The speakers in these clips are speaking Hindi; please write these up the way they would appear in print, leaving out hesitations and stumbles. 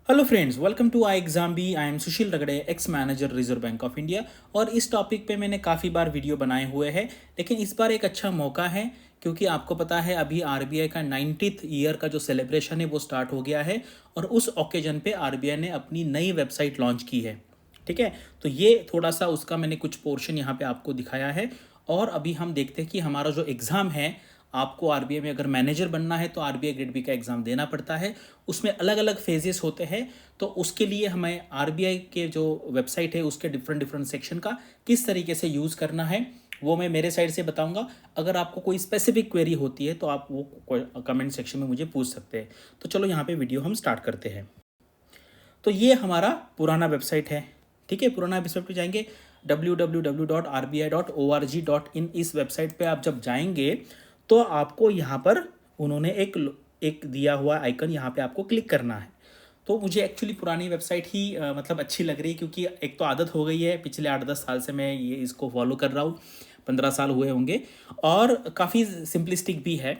Hello friends, welcome to I exam B. I am Sushil Ragade, ex manager Reserve Bank of India. और इस टॉपिक पे मैंने काफ़ी बार वीडियो बनाए हुए हैं, लेकिन इस बार एक अच्छा मौका है क्योंकि आपको पता है अभी आरबीआई का 90th ईयर का जो सेलिब्रेशन है वो स्टार्ट हो गया है और उस ओकेजन पे आरबीआई ने अपनी नई वेबसाइट लॉन्च की है। ठीक है, तो ये थोड़ा सा उसका मैंने कुछ पोर्शन यहाँ पे आपको दिखाया है। और अभी हम देखते हैं कि हमारा जो एग्ज़ाम है, आपको आरबीआई में अगर मैनेजर बनना है तो आरबीआई ग्रेड बी का एग्ज़ाम देना पड़ता है। उसमें अलग अलग फेजेस होते हैं, तो उसके लिए हमें आरबीआई के जो वेबसाइट है उसके डिफरेंट डिफरेंट सेक्शन का किस तरीके से यूज़ करना है वो मैं मेरे साइड से बताऊंगा। अगर आपको कोई स्पेसिफिक क्वेरी होती है तो आप वो कमेंट सेक्शन में मुझे पूछ सकते हैं। तो चलो यहाँ पे वीडियो हम स्टार्ट करते हैं। तो ये हमारा पुराना वेबसाइट है। ठीक है, पुराना वेबसाइट पे जाएंगे www.rbi.org.in। इस वेबसाइट पे आप जब जाएंगे तो आपको यहाँ पर उन्होंने एक दिया हुआ आइकन, यहाँ पे आपको क्लिक करना है। तो मुझे एक्चुअली पुरानी वेबसाइट ही मतलब अच्छी लग रही है क्योंकि एक तो आदत हो गई है, पिछले 8-10 साल से मैं ये इसको फॉलो कर रहा हूँ, 15 साल हुए होंगे। और काफ़ी सिंपलिस्टिक भी है,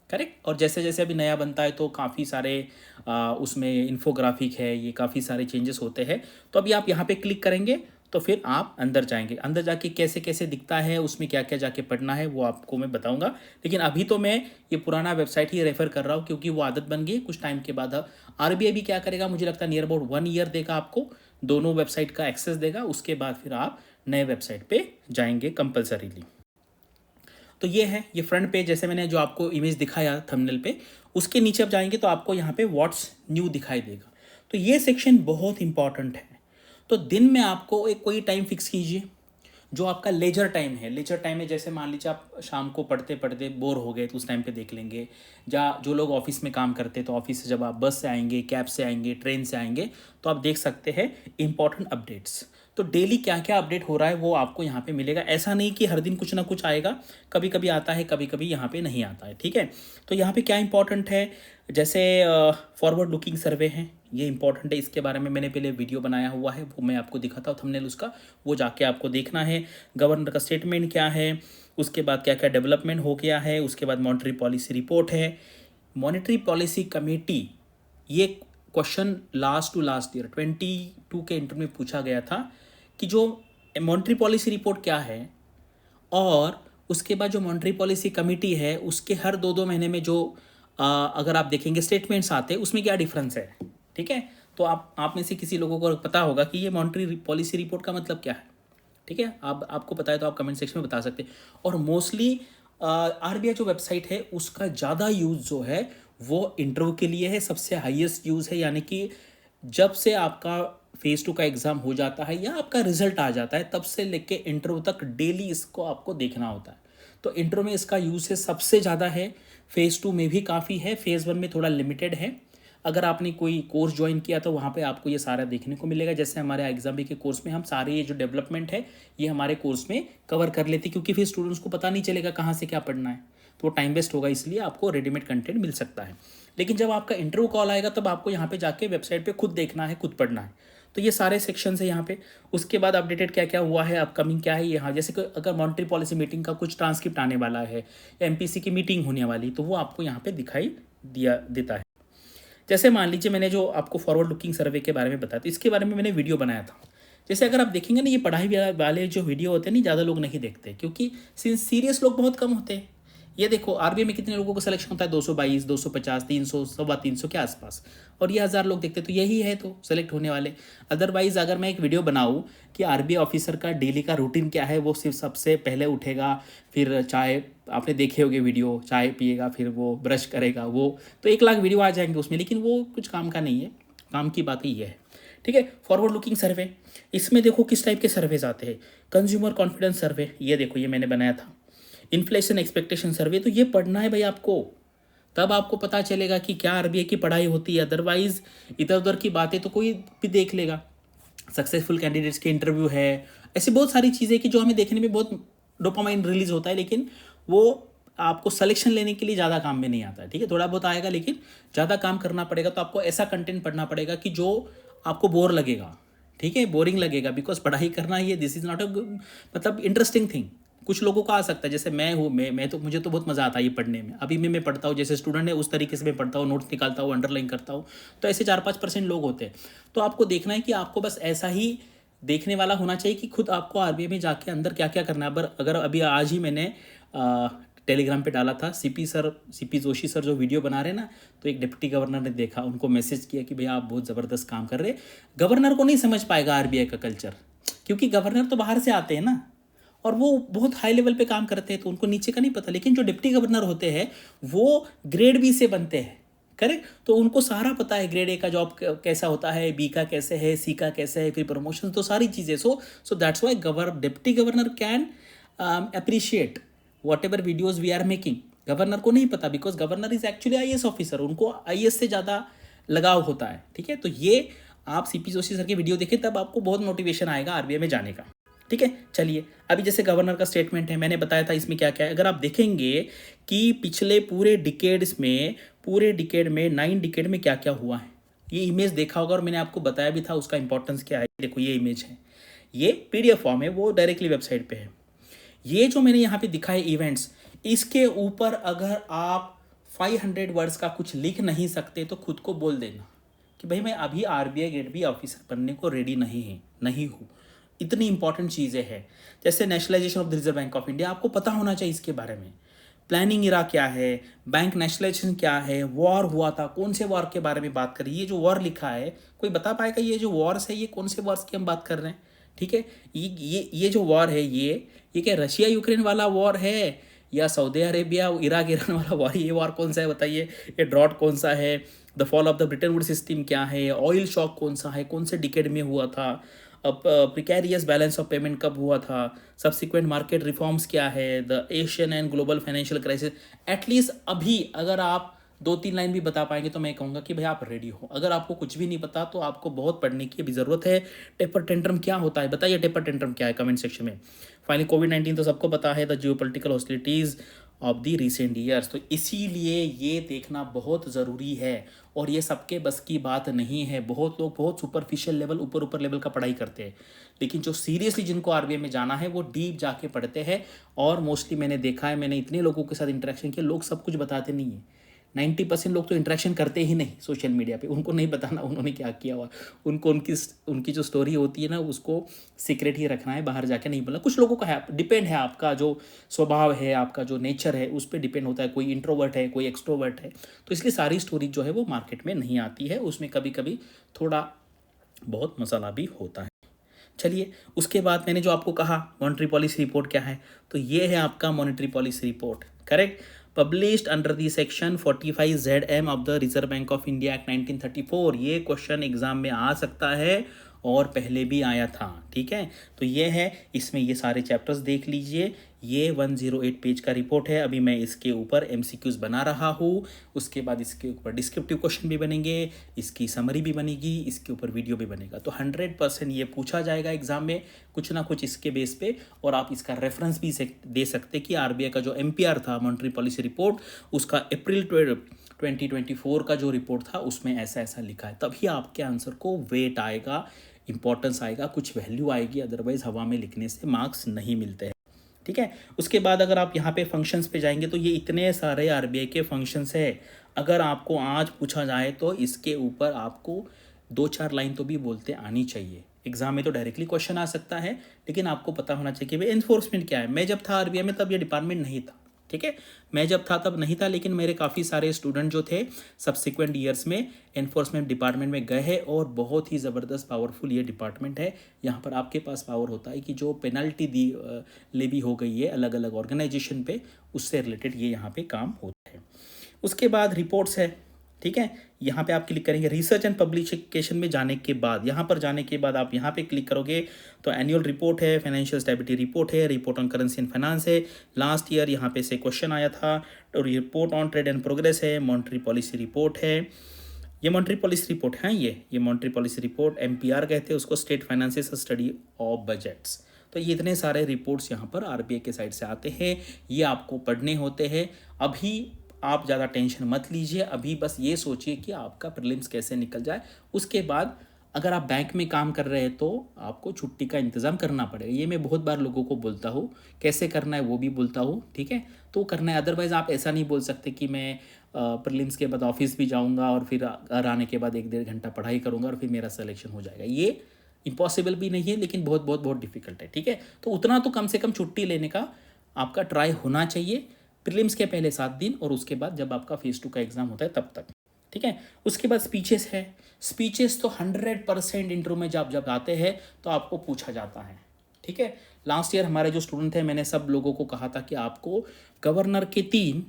करेक्ट। और जैसे जैसे अभी नया बनता है तो काफ़ी सारे उसमें इन्फोग्राफिक है, ये काफ़ी सारे चेंजेस होते हैं। तो अभी आप यहाँ पे क्लिक करेंगे तो फिर आप अंदर जाएंगे। अंदर जाके कैसे कैसे दिखता है, उसमें क्या क्या जाके पढ़ना है वो आपको मैं बताऊंगा। लेकिन अभी तो मैं ये पुराना वेबसाइट ही रेफ़र कर रहा हूँ क्योंकि वो आदत बन गई। कुछ टाइम के बाद आरबीआई भी क्या करेगा, मुझे लगता है नियर अबाउट 1 ईयर देगा आपको, दोनों वेबसाइट का एक्सेस देगा। उसके बाद फिर आप नए वेबसाइट पे जाएंगे कंपलसरीली। तो ये है, ये फ्रंट पेज जैसे मैंने जो आपको इमेज दिखाया थंबनेल पे, उसके नीचे आप जाएंगे तो आपको यहाँ पे व्हाट्स न्यू दिखाई देगा। तो ये सेक्शन बहुत इंपॉर्टेंट है। तो दिन में आपको एक कोई टाइम फिक्स कीजिए जो आपका लेजर टाइम है। लेजर टाइम में जैसे मान लीजिए आप शाम को पढ़ते पढ़ते बोर हो गए तो उस टाइम पे देख लेंगे। या जो लोग ऑफिस में काम करते हैं तो ऑफिस से जब आप बस से आएंगे, कैब से आएंगे, ट्रेन से आएंगे तो आप देख सकते हैं इंपॉर्टेंट अपडेट्स। तो डेली क्या क्या अपडेट हो रहा है वो आपको यहाँ पे मिलेगा। ऐसा नहीं कि हर दिन कुछ ना कुछ आएगा, कभी कभी आता है, कभी कभी यहाँ पे नहीं आता है। ठीक है, तो यहाँ पे क्या इंपॉर्टेंट है, जैसे फॉरवर्ड लुकिंग सर्वे है, ये इंपॉर्टेंट है। इसके बारे में मैंने पहले वीडियो बनाया हुआ है, वो मैं आपको दिखाता हूँ थंबनेल उसका, वो जाके आपको देखना है। गवर्नर का स्टेटमेंट क्या है, उसके बाद क्या क्या डेवलपमेंट हो गया है, उसके बाद मॉनेटरी पॉलिसी रिपोर्ट है। मॉनेटरी पॉलिसी कमेटी, ये question last to last year 22 के इंटरव्यू में पूछा गया था कि जो मॉनेटरी पॉलिसी रिपोर्ट क्या है और उसके बाद जो मॉनेटरी पॉलिसी कमेटी है उसके हर 2-2 महीने में जो अगर आप देखेंगे स्टेटमेंट्स आते हैं उसमें क्या डिफरेंस है। ठीक है, तो आप में से किसी लोगों को पता होगा कि ये मॉनेटरी पॉलिसी रिपोर्ट का मतलब क्या है। ठीक है, आपको पता है तो आप कमेंट सेक्शन में बता सकते हैं। और मोस्टली आरबीआई जो वेबसाइट है उसका ज़्यादा यूज़ जो है वो इंटरव्यू के लिए है, सबसे हाईएस्ट यूज़ है। यानी कि जब से आपका फेज़ 2 का एग्ज़ाम हो जाता है या आपका रिजल्ट आ जाता है तब से लेके इंटरव्यू तक डेली इसको आपको देखना होता है। तो इंटरव्यू में इसका यूसेज सबसे ज़्यादा है, फेज़ 2 में भी काफ़ी है, फेज़ 1 में थोड़ा लिमिटेड है। अगर आपने कोई कोर्स ज्वाइन किया तो वहाँ पे आपको ये सारा देखने को मिलेगा। जैसे हमारे एग्जाम बी के कोर्स में हम सारे ये जो डेवलपमेंट है ये हमारे कोर्स में कवर कर लेते, क्योंकि फिर स्टूडेंट्स को पता नहीं चलेगा कहाँ से क्या पढ़ना है, तो वो टाइम वेस्ट होगा, इसलिए आपको रेडीमेड कंटेंट मिल सकता है। लेकिन जब आपका इंटरव्यू कॉल आएगा तब आपको यहाँ पे जाके वेबसाइट पे खुद देखना है, खुद पढ़ना है। तो ये सारे सेक्शन है यहाँ पे। उसके बाद अपडेटेड क्या क्या हुआ है, अपकमिंग क्या है यहाँ, जैसे कि अगर मॉनेटरी पॉलिसी मीटिंग का कुछ ट्रांसक्रिप्ट आने वाला है या एमपीसी की मीटिंग होने वाली तो वो आपको यहाँ पे दिखाई देता है। जैसे मान लीजिए मैंने जो आपको फॉरवर्ड लुकिंग सर्वे के बारे में बताया तो इसके बारे में मैंने वीडियो बनाया था। जैसे अगर आप देखेंगे ना, ये पढ़ाई वाले जो वीडियो होते हैं नहीं, ज़्यादा लोग नहीं देखते क्योंकि सीरियस लोग बहुत कम होते हैं। ये देखो आरबीआई में कितने लोगों को सिलेक्शन होता है, 222, 250, 300, 325 के आसपास, और ये 1000 लोग देखते, तो यही है तो सेलेक्ट होने वाले। अदरवाइज अगर मैं एक वीडियो बनाऊँ कि आरबीआई ऑफिसर का डेली का रूटीन क्या है, वो सिर्फ सबसे पहले उठेगा, फिर चाय, आपने देखे होंगे वीडियो, चाय पिएगा, फिर वो ब्रश करेगा, वो तो 1 लाख वीडियो आ जाएंगे उसमें, लेकिन वो कुछ काम का नहीं है। काम की बात ही है। ठीक है, फॉरवर्ड लुकिंग सर्वे, इसमें देखो किस टाइप के सर्वेज आते हैं। कंज्यूमर कॉन्फिडेंस सर्वे, ये देखो ये मैंने बनाया था। इन्फ्लेशन एक्सपेक्टेशन सर्वे, तो ये पढ़ना है भाई आपको, तब आपको पता चलेगा कि क्या आरबीआई की पढ़ाई होती है। अदरवाइज इधर उधर की बातें तो कोई भी देख लेगा। सक्सेसफुल कैंडिडेट्स के इंटरव्यू है, ऐसी बहुत सारी चीज़ें कि जो हमें देखने में बहुत डोपामाइन रिलीज होता है, लेकिन वो आपको सिलेक्शन लेने के लिए ज़्यादा काम में नहीं आता है। ठीक है, थोड़ा बहुत आएगा लेकिन ज़्यादा काम करना पड़ेगा। तो आपको ऐसा कंटेंट पढ़ना पड़ेगा कि जो आपको बोर लगेगा, ठीक है, बोरिंग लगेगा, बिकॉज पढ़ाई करना ये दिस इज़ नॉट अ मतलब इंटरेस्टिंग थिंग। कुछ लोगों का आ सकता है, जैसे मैं हूँ, मैं तो मुझे तो बहुत मज़ा आता है ये पढ़ने में। अभी मैं पढ़ता हूँ जैसे स्टूडेंट है उस तरीके से मैं पढ़ता हूँ, नोट्स निकालता हूँ, अंडरलाइन करता हूँ। तो ऐसे 4-5% लोग होते हैं। तो आपको देखना है कि आपको बस ऐसा ही देखने वाला होना चाहिए कि खुद आपको आरबीआई में जाके अंदर क्या क्या करना है। अगर अभी आज ही मैंने टेलीग्राम पे डाला था, सीपी जोशी सर जो वीडियो बना रहे ना, तो एक डिप्टी गवर्नर ने देखा, उनको मैसेज किया कि भैया आप बहुत ज़बरदस्त काम कर रहे। गवर्नर को नहीं समझ पाएगा आरबीआई का कल्चर, क्योंकि गवर्नर तो बाहर से आते हैं ना, और वो बहुत हाई लेवल पे काम करते हैं, तो उनको नीचे का नहीं पता। लेकिन जो डिप्टी गवर्नर होते हैं वो ग्रेड बी से बनते हैं, करेक्ट। तो उनको सारा पता है, ग्रेड ए का जॉब कैसा होता है, बी का कैसे है, सी का कैसे है, फिर प्रमोशन, तो सारी चीज़ें। So that's why deputy governor can appreciate whatever videos we are making. Governor को नहीं पता, because governor is actually IAS officer, उनको आईएएस से ज़्यादा लगाव होता है, ठीक है। तो ये आप सीपी जोशी सर की वीडियो देखें, तब आपको बहुत मोटिवेशन आएगा आरबीआई में जाने का, ठीक है। चलिए, अभी जैसे गवर्नर का स्टेटमेंट है, मैंने बताया था इसमें क्या क्या है। अगर आप देखेंगे कि पिछले पूरे डिकेड में 9 डिकेड में क्या क्या हुआ है, ये इमेज देखा होगा और मैंने आपको बताया भी था उसका इंपॉर्टेंस क्या है। देखो ये इमेज है, ये पीडीएफ फॉर्म है, वो डायरेक्टली वेबसाइट पे है। ये जो मैंने यहाँ पे दिखाए इवेंट्स, इसके ऊपर अगर आप 500 वर्ड्स का कुछ लिख नहीं सकते तो खुद को बोल देना कि भाई मैं अभी आरबीआई ग्रेड बी ऑफिसर बनने को रेडी नहीं हूँ। इतनी इंपॉर्टेंट चीज़ें हैं, जैसे nationalisation of the reserve Bank of India, आपको पता होना चाहिए इसके बारे में। प्लानिंग इरा क्या है, बैंक नेशनलाइजेशन क्या है, वॉर हुआ था, कौन से वॉर के बारे में बात करी। ये जो वॉर लिखा है, कोई बता पाएगा ये जो वॉर्स है ये कौन से वॉर्स की हम बात कर रहे हैं, ठीक है। ये जो वॉर है, ये क्या रशिया यूक्रेन वाला वॉर है, या सऊदी अरेबिया इराक ईरान वाला वॉर? ये वॉर कौन सा है बताइए। ये ड्रॉट कौन सा है, the fall of the Britain would system क्या है, ऑयल शॉक कौन सा है, कौन से डिकेड में हुआ था, अब प्रिकैरियस बैलेंस ऑफ पेमेंट कब हुआ था, सब्सिक्वेंट मार्केट रिफॉर्म्स क्या है, the Asian and global financial crisis. At least अभी अगर आप 2-3 लाइन भी बता पाएंगे तो मैं कहूँगा कि भाई आप रेडी हो। अगर आपको कुछ भी नहीं पता तो आपको बहुत पढ़ने की भी ज़रूरत है। टेपर टेंट्रम क्या होता है बताइए, टेपर टेंट्रम क्या है कमेंट सेक्शन में। फाइनली कोविड-19 तो सबको पता है, the geopolitical hostilities of the recent years. तो इसीलिए ये देखना बहुत ज़रूरी है, और ये सबके बस की बात नहीं है। बहुत लोग बहुत सुपरफिशियल लेवल, ऊपर लेवल का पढ़ाई करते हैं, लेकिन जो सीरियसली जिनको आरबीआई में जाना है वो डीप जाके पढ़ते हैं। और मोस्टली मैंने देखा है, मैंने इतने लोगों के साथ इंटरेक्शन किया, लोग सब कुछ बताते नहीं है। 90% लोग तो इंटरेक्शन करते ही नहीं सोशल मीडिया पे, उनको नहीं बताना उन्होंने क्या किया हुआ। उनको उनकी जो स्टोरी होती है ना, उसको सीक्रेट ही रखना है, बाहर जाके नहीं बोलना। कुछ लोगों का है, डिपेंड है, आपका जो स्वभाव है, आपका जो नेचर है, उस पर डिपेंड होता है। कोई इंट्रोवर्ट है, कोई एक्सट्रोवर्ट है, तो इसलिए सारी स्टोरी जो है वो मार्केट में नहीं आती है, उसमें कभी कभी थोड़ा बहुत मसाला भी होता है। चलिए, उसके बाद मैंने जो आपको कहा मॉनेटरी पॉलिसी रिपोर्ट क्या है, तो ये है आपका monetary policy report, correct, published under the section 45ZM of the reserve Bank of India act 1934। ये क्वेश्चन एग्जाम में आ सकता है और पहले भी आया था, ठीक है। तो ये है, इसमें ये सारे चैप्टर्स देख लीजिए। ये 108 पेज का रिपोर्ट है। अभी मैं इसके ऊपर MCQs बना रहा हूँ, उसके बाद इसके ऊपर डिस्क्रिप्टिव क्वेश्चन भी बनेंगे, इसकी समरी भी बनेगी, इसके ऊपर वीडियो भी बनेगा। तो 100% ये पूछा जाएगा एग्जाम में कुछ ना कुछ इसके बेस पे। और आप इसका रेफरेंस भी दे सकते कि आरबीआई का जो MPR था, मॉनेटरी पॉलिसी रिपोर्ट, उसका अप्रैल 2024 का जो रिपोर्ट था उसमें ऐसा ऐसा लिखा है। तभी आपके आंसर को वेट आएगा, इंपॉर्टेंस आएगा, कुछ वैल्यू आएगी। अदरवाइज हवा में लिखने से मार्क्स नहीं मिलते हैं, ठीक है। उसके बाद अगर आप यहाँ पे फंक्शंस पे जाएंगे तो ये इतने सारे आरबीआई के फंक्शंस है। अगर आपको आज पूछा जाए तो इसके ऊपर आपको 2-4 लाइन तो भी बोलते आनी चाहिए। एग्जाम में तो डायरेक्टली क्वेश्चन आ सकता है, लेकिन आपको पता होना चाहिए कि भाई एनफोर्समेंट क्या है। मैं जब था आरबीआई में तब ये डिपार्टमेंट नहीं था, ठीक है। मैं जब था तब नहीं था, लेकिन मेरे काफ़ी सारे स्टूडेंट जो थे सब्सिक्वेंट ईयर्स में एनफोर्समेंट डिपार्टमेंट में गए हैं, और बहुत ही ज़बरदस्त पावरफुल ये डिपार्टमेंट है। यहाँ पर आपके पास पावर होता है कि जो पेनल्टी लेवी हो गई है अलग अलग ऑर्गेनाइजेशन पे, उससे रिलेटेड ये यहाँ पे काम होता है। उसके बाद रिपोर्ट्स है, ठीक है। यहाँ पे आप क्लिक करेंगे रिसर्च एंड पब्लिकेशन में जाने के बाद, यहाँ पर जाने के बाद आप यहाँ पे क्लिक करोगे तो एनुअल रिपोर्ट है, फाइनेंशियल स्टेबिलिटी रिपोर्ट है, report on currency and finance है। लास्ट ईयर यहाँ पे से क्वेश्चन आया था। तो report on trade and progress है, मॉनेटरी पॉलिसी रिपोर्ट है। ये मॉनेटरी पॉलिसी रिपोर्ट है, ये मॉनेटरी पॉलिसी रिपोर्ट MPR कहते हैं उसको, state finances study of budgets. तो ये इतने सारे रिपोर्ट्स यहाँ पर आरबीआई के साइड से आते हैं, ये आपको पढ़ने होते हैं। अभी आप ज़्यादा टेंशन मत लीजिए, अभी बस ये सोचिए कि आपका प्रीलिम्स कैसे निकल जाए। उसके बाद अगर आप बैंक में काम कर रहे हैं तो आपको छुट्टी का इंतज़ाम करना पड़ेगा। ये मैं बहुत बार लोगों को बोलता हूँ, कैसे करना है वो भी बोलता हूँ, ठीक है। तो करना है, अदरवाइज़ आप ऐसा नहीं बोल सकते कि मैं प्रीलिम्स के बाद ऑफिस भी जाऊँगा और फिर घर आने के बाद 1-1.5 घंटा पढ़ाई करूँगा और फिर मेरा सिलेक्शन हो जाएगा। ये इम्पॉसिबल भी नहीं है, लेकिन बहुत बहुत बहुत डिफिकल्ट है, ठीक है। तो उतना तो कम से कम छुट्टी लेने का आपका ट्राई होना चाहिए प्रीलिम्स के पहले 7 दिन, और उसके बाद जब आपका फेज़ 2 का एग्ज़ाम होता है तब तक, ठीक है। उसके बाद स्पीचेस है। स्पीचेस तो 100% इंटरव्यू में जब आते हैं तो आपको पूछा जाता है, ठीक है। लास्ट ईयर हमारे जो स्टूडेंट थे, मैंने सब लोगों को कहा था कि आपको गवर्नर के 3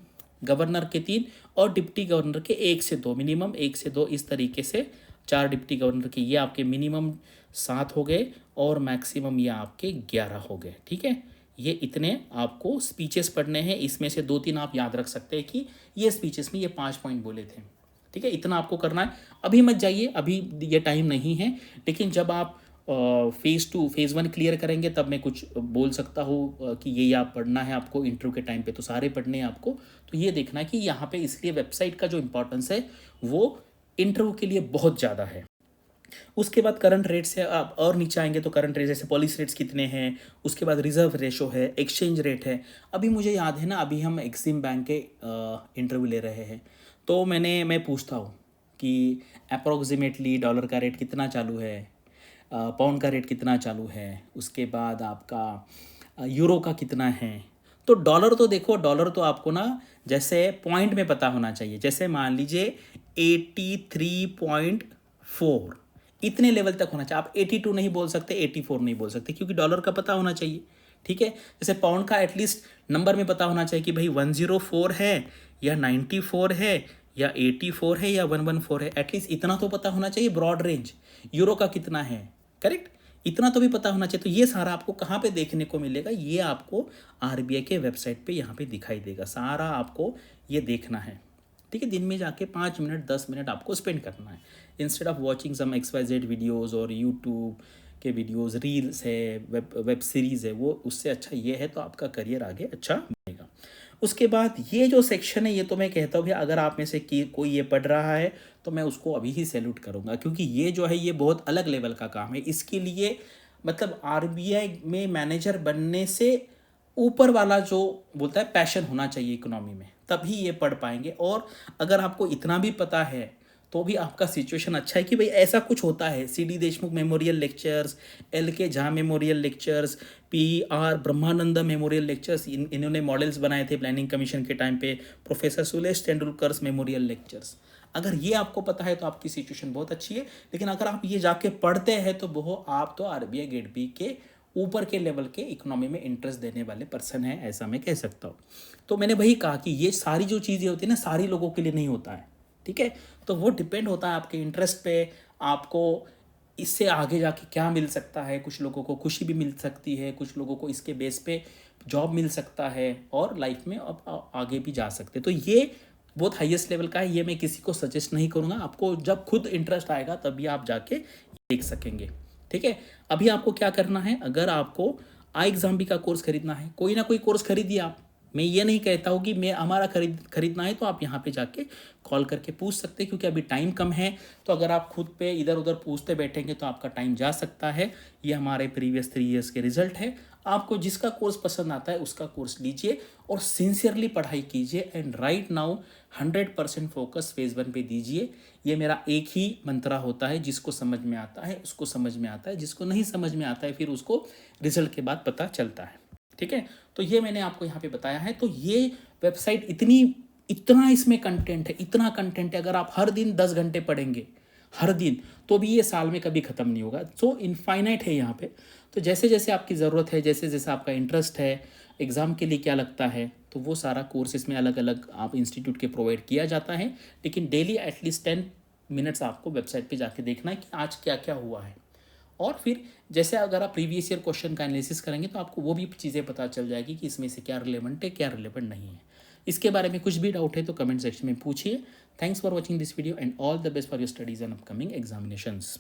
और डिप्टी गवर्नर के 1 से 2, मिनिमम 1 से 2, इस तरीके से 4 डिप्टी गवर्नर के, ये आपके मिनिमम 7 हो गए और मैक्सिमम ये आपके 11 हो गए, ठीक है। ये इतने आपको स्पीचेस पढ़ने हैं, इसमें से 2-3 आप याद रख सकते हैं कि ये स्पीचेस में ये 5 पॉइंट बोले थे, ठीक है। इतना आपको करना है। अभी मत जाइए, अभी ये टाइम नहीं है, लेकिन जब आप फेज़ 1 क्लियर करेंगे तब मैं कुछ बोल सकता हूँ कि ये आप पढ़ना है आपको इंटरव्यू के टाइम पे, तो सारे पढ़ने हैं आपको। तो ये देखना है कि यहाँ पे, इसलिए वेबसाइट का जो इम्पोर्टेंस है वो इंटरव्यू के लिए बहुत ज़्यादा है। उसके बाद करंट रेट्स है, आप और नीचे आएंगे तो करंट रेट जैसे पॉलिसी रेट्स कितने हैं, उसके बाद रिजर्व रेशो है, एक्सचेंज रेट है। अभी मुझे याद है ना, अभी हम एक्सिम बैंक के इंटरव्यू ले रहे हैं, तो मैं पूछता हूँ कि अप्रोक्सीमेटली डॉलर का रेट कितना चालू है, पाउंड का रेट कितना चालू है, उसके बाद आपका यूरो का कितना है। तो डॉलर तो देखो, डॉलर तो आपको ना जैसे पॉइंट में पता होना चाहिए। जैसे मान लीजिए 83.4, इतने लेवल तक होना चाहिए। आप 82 नहीं बोल सकते, 84 नहीं बोल सकते, क्योंकि डॉलर का पता होना चाहिए, ठीक है। जैसे पाउंड का एटलीस्ट नंबर में पता होना चाहिए कि भाई 104 है या 94 है या 84 है या 114 है, एटलीस्ट इतना तो पता होना चाहिए, ब्रॉड रेंज। यूरो का कितना है, करेक्ट, इतना तो भी पता होना चाहिए। तो ये सारा आपको कहाँ पे देखने को मिलेगा, ये आपको आरबीआई के वेबसाइट पे यहाँ पे दिखाई देगा, सारा आपको ये देखना है, ठीक है। दिन में जाके 5 मिनट 10 मिनट आपको स्पेंड करना है, instead of watching some XYZ videos और यूट्यूब के वीडियोज़, रील्स है, वेब सीरीज़ है, वो उससे अच्छा ये है, तो आपका करियर आगे अच्छा बनेगा। उसके बाद ये जो सेक्शन है, ये तो मैं कहता हूँ कि अगर आप में से कोई ये पढ़ रहा है तो मैं उसको अभी ही सैल्यूट करूँगा, क्योंकि ये जो है ये बहुत अलग लेवल का काम है। इसके लिए मतलब आरबीआई में मैनेजर बनने से ऊपर वाला जो बोलता है पैशन होना चाहिए इकोनॉमी में, तभी ये पढ़ पाएंगे। और अगर आपको इतना भी पता है तो भी आपका सिचुएशन अच्छा है कि भाई ऐसा कुछ होता है। CD Deshmukh memorial lectures, LK Jha memorial lectures, PR ब्रह्मानंद मेमोरियल लेक्चर्स, इन्होंने मॉडल्स बनाए थे प्लानिंग कमीशन के टाइम पे, professor Sulesh Tendulkar's memorial lectures. अगर ये आपको पता है तो आपकी सिचुएशन बहुत अच्छी है। लेकिन अगर आप ये जाके पढ़ते हैं तो वो आप तो RBI गेट बी के ऊपर के लेवल के इकोनॉमी में इंटरेस्ट देने वाले पर्सन हैं, ऐसा मैं कह सकता हूँ। तो मैंने वही कहा कि ये सारी जो चीज़ें होती है ना, सारी लोगों के लिए नहीं होता है, ठीक है। तो वो डिपेंड होता है आपके इंटरेस्ट पे, आपको इससे आगे जाके क्या मिल सकता है। कुछ लोगों को खुशी भी मिल सकती है, कुछ लोगों को इसके बेस पे जॉब मिल सकता है और लाइफ में अब आगे भी जा सकते हैं। तो ये बहुत हाईएस्ट लेवल का है, ये मैं किसी को सजेस्ट नहीं करूँगा। आपको जब खुद इंटरेस्ट आएगा तभी आप जाके देख सकेंगे, ठीक है। अभी आपको क्या करना है, अगर आपको iExamB का कोर्स खरीदना है, कोई ना कोई कोर्स खरीदिए आप। मैं ये नहीं कहता हूँ कि मैं हमारा खरीदना है, तो आप यहाँ पे जाके कॉल करके पूछ सकते हैं, क्योंकि अभी टाइम कम है। तो अगर आप खुद पे इधर उधर पूछते बैठेंगे तो आपका टाइम जा सकता है। ये हमारे प्रीवियस 3 ईयर्स के रिजल्ट है। आपको जिसका कोर्स पसंद आता है उसका कोर्स लीजिए और सिंसियरली पढ़ाई कीजिए। And right now 100% focus phase 1 पे दीजिए। ये मेरा एक ही मंत्रा होता है, जिसको समझ में आता है उसको समझ में आता है, जिसको नहीं समझ में आता है फिर उसको रिजल्ट के बाद पता चलता है, ठीक है। तो ये मैंने आपको यहाँ पे बताया है। तो ये वेबसाइट इतना इसमें कंटेंट है, इतना कंटेंट है, अगर आप हर दिन 10 घंटे पढ़ेंगे हर दिन, तो भी ये साल में कभी ख़त्म नहीं होगा। सो इनफाइनाइट है यहाँ पे। तो जैसे जैसे आपकी ज़रूरत है, जैसे जैसे आपका इंटरेस्ट है, एग्ज़ाम के लिए क्या लगता है, तो वो सारा कोर्स इसमें अलग अलग आप इंस्टीट्यूट के प्रोवाइड किया जाता है। लेकिन डेली एटलीस्ट 10 मिनट्स आपको वेबसाइट पे जाके देखना है कि आज क्या क्या हुआ है। और फिर जैसे अगर आप प्रीवियस ईयर क्वेश्चन का एनालिसिस करेंगे तो आपको वो भी चीज़ें पता चल जाएगी कि इसमें से क्या रिलेवेंट है, क्या रिलेवेंट नहीं है। इसके बारे में कुछ भी डाउट है तो कमेंट सेक्शन में पूछिए। Thanks for watching this video and all the best for your studies and upcoming examinations.